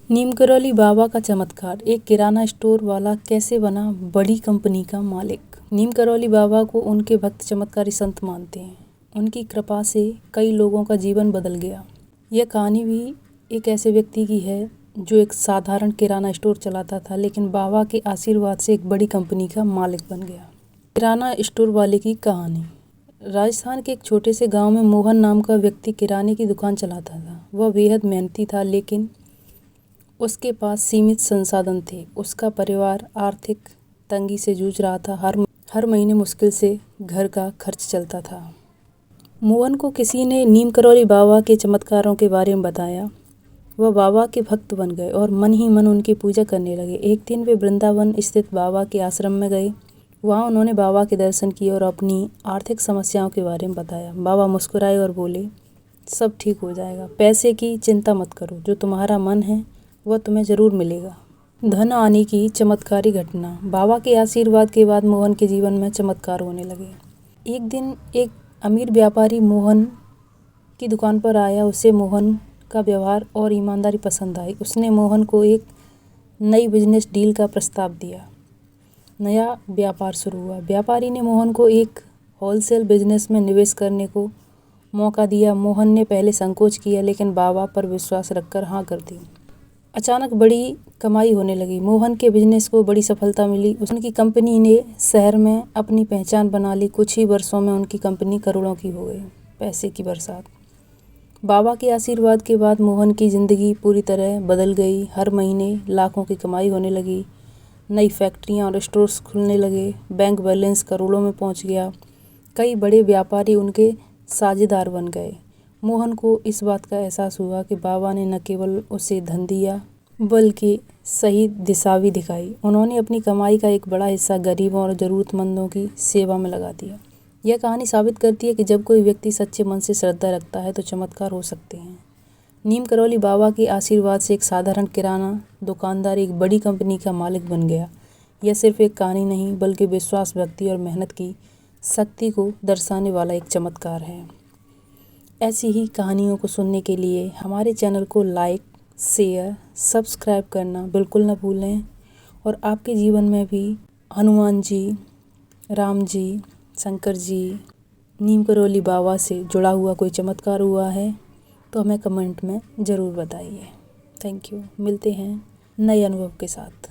नीम करौली बाबा का चमत्कार। एक किराना स्टोर वाला कैसे बना बड़ी कंपनी का मालिक। नीम करौली बाबा को उनके भक्त चमत्कारी संत मानते हैं। उनकी कृपा से कई लोगों का जीवन बदल गया। यह कहानी भी एक ऐसे व्यक्ति की है जो एक साधारण किराना स्टोर चलाता था, लेकिन बाबा के आशीर्वाद से एक बड़ी कंपनी का मालिक बन गया। किराना स्टोर वाले की कहानी। राजस्थान के एक छोटे से गांव में मोहन नाम का व्यक्ति किराने की दुकान चलाता था। वह बेहद मेहनती था, लेकिन उसके पास सीमित संसाधन थे। उसका परिवार आर्थिक तंगी से जूझ रहा था। हर महीने मुश्किल से घर का खर्च चलता था। मोहन को किसी ने नीम करौली बाबा के चमत्कारों के बारे में बताया। वह बाबा के भक्त बन गए और मन ही मन उनकी पूजा करने लगे। एक दिन वे वृंदावन स्थित बाबा के आश्रम में गए। वहाँ उन्होंने बाबा के दर्शन किए और अपनी आर्थिक समस्याओं के बारे में बताया। बाबा मुस्कुराए और बोले, सब ठीक हो जाएगा। पैसे की चिंता मत करो, जो तुम्हारा मन है वह तुम्हें जरूर मिलेगा। धन आने की चमत्कारी घटना। बाबा के आशीर्वाद के बाद मोहन के जीवन में चमत्कार होने लगे। एक दिन एक अमीर व्यापारी मोहन की दुकान पर आया। उसे मोहन का व्यवहार और ईमानदारी पसंद आई। उसने मोहन को एक नई बिजनेस डील का प्रस्ताव दिया। नया व्यापार शुरू हुआ। व्यापारी ने मोहन को एक होलसेल बिजनेस में निवेश करने को मौका दिया। मोहन ने पहले संकोच किया, लेकिन बाबा पर विश्वास रखकर हाँ कर दी। अचानक बड़ी कमाई होने लगी। मोहन के बिजनेस को बड़ी सफलता मिली। उनकी कंपनी ने शहर में अपनी पहचान बना ली। कुछ ही वर्षों में उनकी कंपनी करोड़ों की हो गई। पैसे की बरसात। बाबा के आशीर्वाद के बाद मोहन की ज़िंदगी पूरी तरह बदल गई। हर महीने लाखों की कमाई होने लगी। नई फैक्ट्रियाँ और स्टोर्स खुलने लगे। बैंक बैलेंस करोड़ों में पहुंच गया। कई बड़े व्यापारी उनके साझेदार बन गए। मोहन को इस बात का एहसास हुआ कि बाबा ने न केवल उसे धन दिया, बल्कि सही दिशा भी दिखाई। उन्होंने अपनी कमाई का एक बड़ा हिस्सा गरीबों और ज़रूरतमंदों की सेवा में लगा दिया। यह कहानी साबित करती है कि जब कोई व्यक्ति सच्चे मन से श्रद्धा रखता है तो चमत्कार हो सकते हैं। नीम करौली बाबा के आशीर्वाद से एक साधारण किराना दुकानदार एक बड़ी कंपनी का मालिक बन गया। यह सिर्फ एक कहानी नहीं, बल्कि विश्वास, भक्ति और मेहनत की शक्ति को दर्शाने वाला एक चमत्कार है। ऐसी ही कहानियों को सुनने के लिए हमारे चैनल को लाइक, शेयर, सब्सक्राइब करना बिल्कुल न भूलें। और आपके जीवन में भी हनुमान जी, राम जी, शंकर जी, नीम करौली बाबा से जुड़ा हुआ कोई चमत्कार हुआ है तो हमें कमेंट में ज़रूर बताइए। Thank you. मिलते हैं नए अनुभव के साथ।